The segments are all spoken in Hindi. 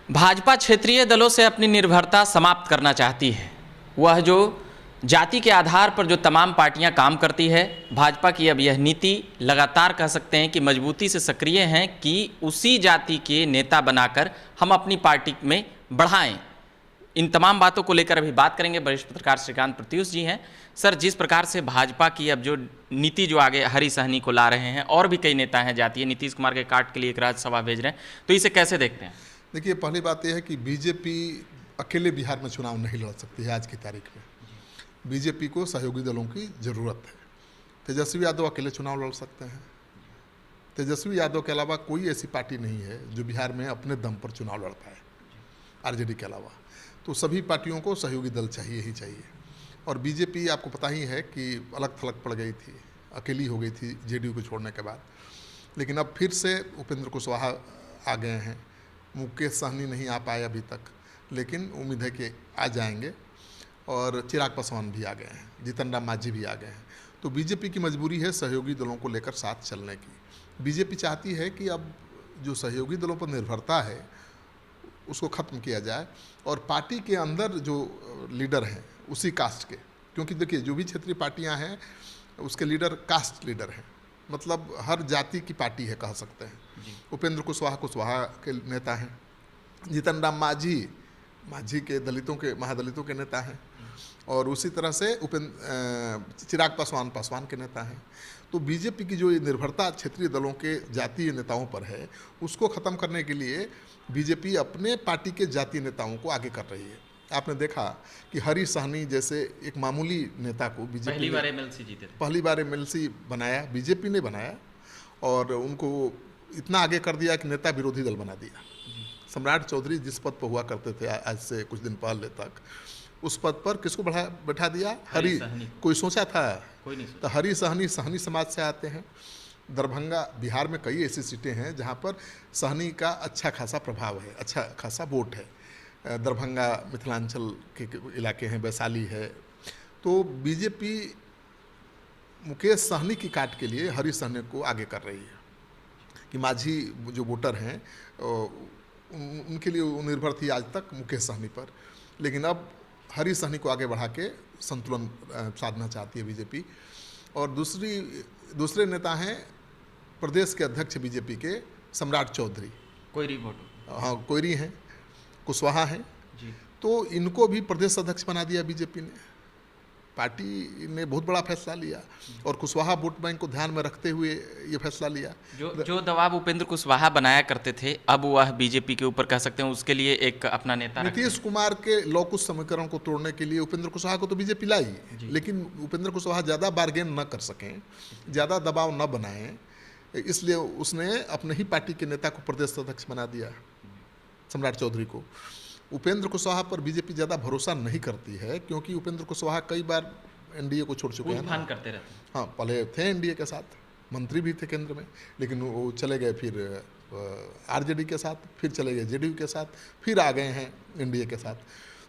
भाजपा क्षेत्रीय दलों से अपनी निर्भरता समाप्त करना चाहती है। वह जो जाति के आधार पर जो तमाम पार्टियां काम करती है, भाजपा की अब यह नीति लगातार कह सकते हैं कि मजबूती से सक्रिय हैं कि उसी जाति के नेता बनाकर हम अपनी पार्टी में बढ़ाएं। इन तमाम बातों को लेकर अभी बात करेंगे। वरिष्ठ पत्रकार श्रीकांत प्रत्युष जी हैं। सर, जिस प्रकार से भाजपा की अब जो नीति जो आगे हरी सहनी को ला रहे हैं, और भी कई नेता हैं जातीय, नीतीश कुमार के काट के लिए एक राज्यसभा भेज रहे हैं, तो इसे कैसे देखते हैं? देखिए, पहली बात यह है कि बीजेपी अकेले बिहार में चुनाव नहीं लड़ सकती है। आज की तारीख में बीजेपी को सहयोगी दलों की ज़रूरत है। तेजस्वी यादव अकेले चुनाव लड़ सकते हैं। तेजस्वी यादव के अलावा कोई ऐसी पार्टी नहीं है जो बिहार में अपने दम पर चुनाव लड़ पाए, आरजेडी के अलावा। तो सभी पार्टियों को सहयोगी दल चाहिए ही चाहिए। और बीजेपी, आपको पता ही है कि अलग थलग पड़ गई थी, अकेली हो गई थी जेडीयू को छोड़ने के बाद। लेकिन अब फिर से उपेंद्र कुशवाहा आ गए हैं। मुकेश सहनी नहीं आ पाए अभी तक, लेकिन उम्मीद है कि आ जाएंगे। और चिराग पासवान भी आ गए हैं, जीतन राम मांझी भी आ गए हैं। तो बीजेपी की मजबूरी है सहयोगी दलों को लेकर साथ चलने की। बीजेपी चाहती है कि अब जो सहयोगी दलों पर निर्भरता है उसको ख़त्म किया जाए और पार्टी के अंदर जो लीडर हैं उसी कास्ट के, क्योंकि देखिए जो भी क्षेत्रीय पार्टियां हैं उसके लीडर कास्ट लीडर हैं, मतलब हर जाति की पार्टी है कह सकते हैं। उपेंद्र कुशवाहा के नेता हैं, जीतन राम मांझी के दलितों के महादलितों के नेता हैं, और उसी तरह से चिराग पासवान के नेता हैं। तो बीजेपी की जो ये निर्भरता क्षेत्रीय दलों के जातीय नेताओं पर है, उसको ख़त्म करने के लिए बीजेपी अपने पार्टी के जातीय नेताओं को आगे कर रही है। आपने देखा कि हरी सहनी जैसे एक मामूली नेता को बीजेपी पहली बार एमएलसी बनाया, बीजेपी ने बनाया, और उनको इतना आगे कर दिया कि नेता विरोधी दल बना दिया। सम्राट चौधरी जिस पद पर हुआ करते थे आज से कुछ दिन पहले तक, उस पद पर किसको बैठा दिया? हरी। कोई सोचा था? कोई नहीं। तो हरी सहनी समाज से आते हैं। दरभंगा, बिहार में कई ऐसी सीटें हैं जहां पर सहनी का अच्छा खासा प्रभाव है, अच्छा खासा वोट है। दरभंगा मिथिलांचल के इलाके हैं, वैशाली है। तो बीजेपी मुकेश सहनी की काट के लिए हरी सहनी को आगे कर रही है कि माझी जो वोटर हैं उनके लिए वो निर्भर थी आज तक मुकेश सहनी पर, लेकिन अब हरी सहनी को आगे बढ़ा के संतुलन साधना चाहती है बीजेपी। और दूसरे नेता हैं प्रदेश के अध्यक्ष बीजेपी के सम्राट चौधरी, हाँ कोयरी हैं, कुशवाहा हैं जी। तो इनको भी प्रदेश अध्यक्ष बना दिया बीजेपी ने। पार्टी ने बहुत बड़ा फैसला लिया और कुशवाहा वोट बैंक को ध्यान में रखते हुए ये फैसला लिया। जो दबाव उपेंद्र कुशवाहा बनाया करते थे, अब वह बीजेपी के ऊपर कह सकते हैं उसके लिए एक अपना नेता नीतीश कुमार के लौकुश समीकरण को तोड़ने के लिए उपेंद्र कुशवाहा को तो बीजेपी लाई, लेकिन उपेंद्र कुशवाहा ज़्यादा बार्गेन न कर सकें, ज़्यादा दबाव न बनाएं, इसलिए उसने अपने ही पार्टी के नेता को प्रदेश अध्यक्ष बना दिया, सम्राट चौधरी को। उपेंद्र कुशवाहा पर बीजेपी ज़्यादा भरोसा नहीं करती है, क्योंकि उपेंद्र कुशवाहा कई बार एनडीए को छोड़ चुके हैं ना। करते रहते हैं। हाँ, पहले थे एनडीए के साथ, मंत्री भी थे केंद्र में, लेकिन वो चले गए फिर आरजेडी के साथ, फिर चले गए जेडीयू के साथ, फिर आ गए हैं एनडीए के साथ।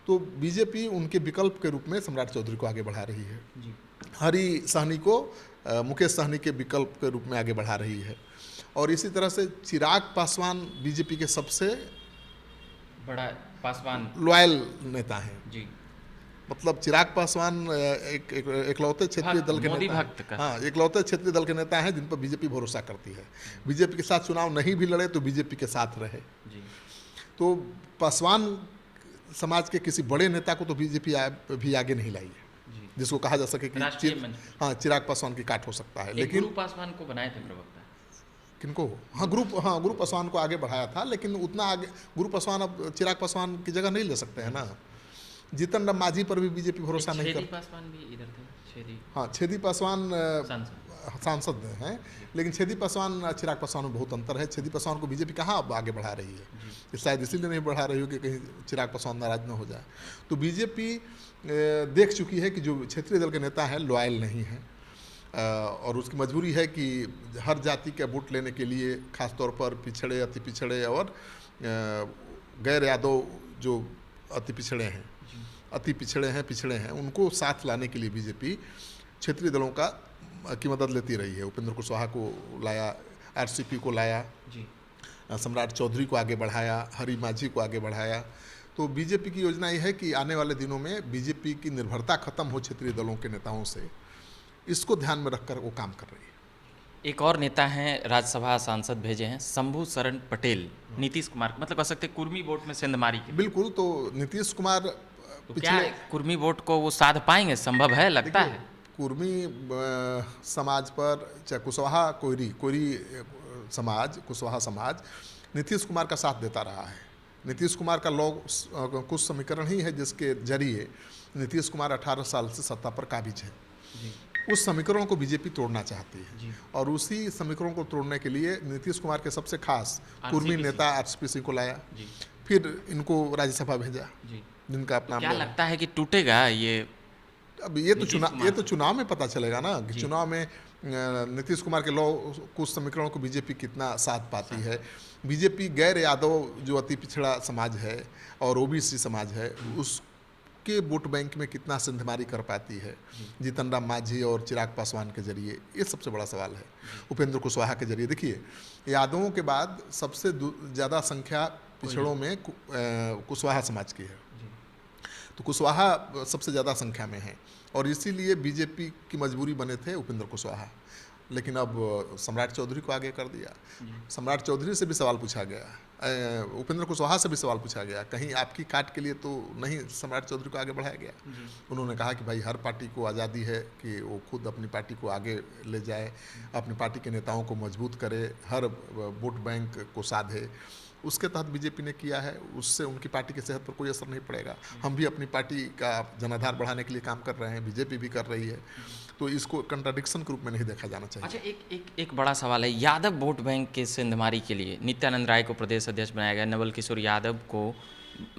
तो बीजेपी उनके विकल्प के रूप में सम्राट चौधरी को आगे बढ़ा रही है जी। हरी सहनी को मुकेश सहनी के विकल्प के रूप में आगे बढ़ा रही है। और इसी तरह से चिराग पासवान बीजेपी के सबसे बड़ा लॉयल नेता हैं जी। मतलब चिराग पासवान एकलौते क्षेत्रीय दल के नेता, हाँ एकलौते क्षेत्रीय दल के नेता हैं जिन पर बीजेपी भरोसा करती है। बीजेपी के साथ चुनाव नहीं भी लड़े तो बीजेपी के साथ रहे जी। तो पासवान समाज के किसी बड़े नेता को तो बीजेपी भी आगे नहीं लाई है जिसको कहा जा सके कि हाँ चिराग पासवान की काट हो सकता है। लेकिन गुरु पासवान को बनाए थे प्रवक्ता, किनको? गुरु पासवान को आगे बढ़ाया था, लेकिन उतना आगे गुरु पासवान अब चिराग पासवान की जगह नहीं ले सकते हैं ना। जीतन राम मांझी पर भी बीजेपी भरोसा नहीं करती। छेदी पासवान सांसद हैं, लेकिन छेदी पासवान चिराग पासवान में बहुत अंतर है। छेदी पासवान को बीजेपी कहाँ अब आगे बढ़ा रही है, शायद इसीलिए नहीं बढ़ा रही हो कि कहीं चिराग पासवान नाराज न हो जाए। तो बीजेपी देख चुकी है कि जो क्षेत्रीय दल के नेता हैं लॉयल नहीं हैं, और उसकी मजबूरी है कि हर जाति के वोट लेने के लिए खासतौर पर पिछड़े, अति पिछड़े और गैर यादव जो अति पिछड़े हैं उनको साथ लाने के लिए बीजेपी क्षेत्रीय दलों की मदद लेती रही है। उपेंद्र कुशवाहा को लाया, आरसीपी को लाया जी। सम्राट चौधरी को आगे बढ़ाया, हरि माझी को आगे बढ़ाया। तो बीजेपी की योजना ये है कि आने वाले दिनों में बीजेपी की निर्भरता खत्म हो क्षेत्रीय दलों के नेताओं से, इसको ध्यान में रखकर वो काम कर रही है। एक और नेता हैं, राज्यसभा सांसद भेजे हैं, शंभू शरण पटेल, नीतीश कुमार, मतलब कह सकते हैं कुर्मी वोट में सेंधमारी के। बिल्कुल, तो नीतीश कुमार तो क्या कुर्मी वोट को वो साध पाएंगे? संभव है, लगता है? कुर्मी समाज पर, चाहे कुशवाहा कोयरी समाज, कुशवाहा समाज नीतीश कुमार का साथ देता रहा है। नीतीश कुमार का कुछ समीकरण ही है जिसके जरिए नीतीश कुमार 18 साल से सत्ता पर काबिज है। उस समीकरण को बीजेपी तोड़ना चाहती है और उसी समीकरण को तोड़ने के लिए नीतीश कुमार के सबसे खास कुर्मी नेता आरसीपी सिंह को लाया, फिर इनको राज्यसभा भेजा, जिनका अपना क्या लगता है कि टूटेगा ये? अब ये तो चुनाव में पता चलेगा ना कि चुनाव में नीतीश कुमार के कुछ समीकरणों को बीजेपी कितना साथ पाती है। बीजेपी गैर यादव जो अति पिछड़ा समाज है और ओबीसी समाज है, उसके वोट बैंक में कितना सेंधमारी कर पाती है जीतन राम मांझी और चिराग पासवान के जरिए, ये सबसे बड़ा सवाल है। उपेंद्र कुशवाहा के जरिए, देखिए यादवों के बाद सबसे ज़्यादा संख्या पिछड़ों में कुशवाहा समाज की है, तो कुशवाहा सबसे ज़्यादा संख्या में है और इसीलिए बीजेपी की मजबूरी बने थे उपेंद्र कुशवाहा। लेकिन अब सम्राट चौधरी को आगे कर दिया। सम्राट चौधरी से भी सवाल पूछा गया, उपेंद्र कुशवाहा से भी सवाल पूछा गया, कहीं आपकी काट के लिए तो नहीं सम्राट चौधरी को आगे बढ़ाया गया? उन्होंने कहा कि भाई हर पार्टी को आज़ादी है कि वो खुद अपनी पार्टी को आगे ले जाए, अपनी पार्टी के नेताओं को मजबूत करे, हर वोट बैंक को साधे। उसके तहत बीजेपी ने किया है, उससे उनकी पार्टी की सेहत पर कोई असर नहीं पड़ेगा। हम भी अपनी पार्टी का जनाधार बढ़ाने के लिए काम कर रहे हैं, बीजेपी भी कर रही है, तो इसको कंट्राडिक्शन के रूप में नहीं देखा जाना चाहिए। अच्छा, एक बड़ा सवाल है, यादव वोट बैंक के सेंधमारी के लिए नित्यानंद राय को प्रदेश अध्यक्ष बनाया गया, नवल किशोर यादव को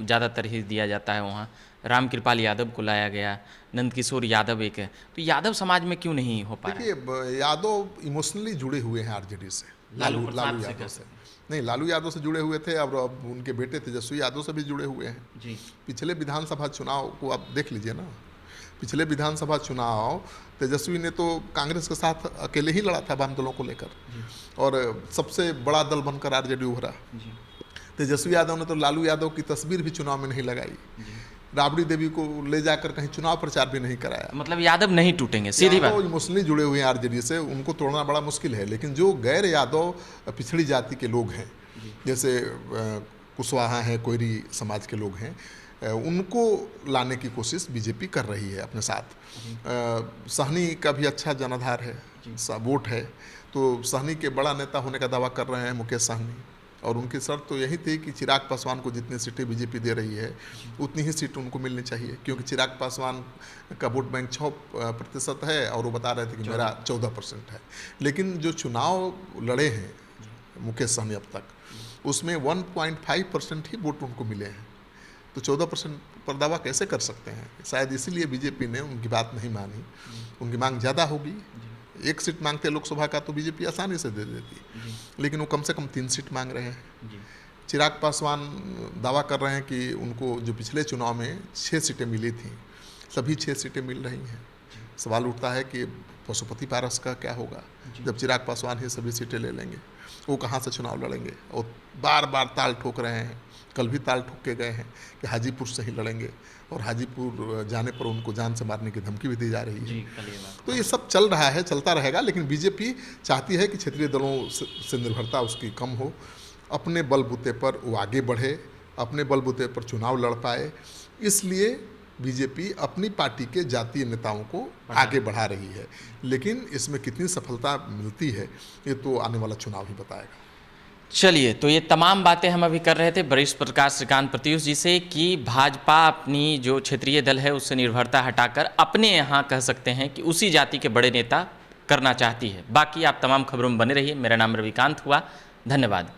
ज़्यादा तरजीह दिया जाता है, वहाँ रामकृपाल यादव को लाया गया, नंदकिशोर यादव एक है, तो यादव समाज में क्यों नहीं हो पाया? देखिए यादव इमोशनली जुड़े हुए हैं आरजेडी से, लालू यादव से नहीं, लालू यादव से जुड़े हुए थे और अब उनके बेटे तेजस्वी यादव से भी जुड़े हुए हैं जी। पिछले विधानसभा चुनाव को आप देख लीजिए ना, पिछले विधानसभा चुनाव तेजस्वी ने तो कांग्रेस के साथ अकेले ही लड़ा था वाम दलों को लेकर और सबसे बड़ा दल बनकर आरजेडी उभरा। तेजस्वी यादव ने तो लालू यादव की तस्वीर भी चुनाव में नहीं लगाई, राबड़ी देवी को ले जाकर कहीं चुनाव प्रचार भी नहीं कराया। मतलब यादव नहीं टूटेंगे, सीधी बात। इमोशनली जुड़े हुए हैं आरजेडी से, उनको तोड़ना बड़ा मुश्किल है। लेकिन जो गैर यादव पिछड़ी जाति के लोग हैं, जैसे कुशवाहा हैं, कोयरी समाज के लोग हैं, उनको लाने की कोशिश बीजेपी कर रही है अपने साथ। सहनी का भी अच्छा जनाधार है, वोट है, तो सहनी के बड़ा नेता होने का दावा कर रहे हैं मुकेश सहनी, और उनकी शर्त तो यही थी कि चिराग पासवान को जितनी सीटें बीजेपी दे रही है उतनी ही सीट उनको मिलनी चाहिए, क्योंकि चिराग पासवान का वोट बैंक 6% है और वो बता रहे थे कि मेरा 14% है। लेकिन जो चुनाव लड़े हैं मुकेश सहनी अब तक, उसमें 1.5% ही वोट उनको मिले हैं, तो 14% पर दावा कैसे कर सकते हैं? शायद इसीलिए बीजेपी ने उनकी बात नहीं मानी। उनकी मांग ज़्यादा होगी, 1 सीट मांगते लोकसभा का तो बीजेपी आसानी से दे देती, लेकिन वो कम से कम 3 सीट मांग रहे हैं। चिराग पासवान दावा कर रहे हैं कि उनको जो पिछले चुनाव में 6 सीटें मिली थी, सभी 6 सीटें मिल रही हैं। सवाल उठता है कि पशुपति पारस का क्या होगा जब चिराग पासवान ही सभी सीटें ले लेंगे? वो कहाँ से चुनाव लड़ेंगे? और बार बार ताल ठोक रहे हैं, कल भी ताल ठोक के गए हैं कि हाजीपुर से ही लड़ेंगे, और हाजीपुर जाने पर उनको जान से मारने की धमकी भी दी जा रही है। तो ये सब चल रहा है, चलता रहेगा, लेकिन बीजेपी चाहती है कि क्षेत्रीय दलों से निर्भरता उसकी कम हो, अपने बलबूते पर वो आगे बढ़े, अपने बलबूते पर चुनाव लड़ पाए। इसलिए बीजेपी अपनी पार्टी के जातीय नेताओं को आगे बढ़ा रही है, लेकिन इसमें कितनी सफलता मिलती है ये तो आने वाला चुनाव ही बताएगा। चलिए, तो ये तमाम बातें हम अभी कर रहे थे वरिष्ठ पत्रकार श्रीकांत प्रत्यूष जी से कि भाजपा अपनी जो क्षेत्रीय दल है उससे निर्भरता हटाकर अपने यहाँ कह सकते हैं कि उसी जाति के बड़े नेता करना चाहती है। बाकी आप तमाम खबरों में बने रहिए। मेरा नाम रविकांत हुआ, धन्यवाद।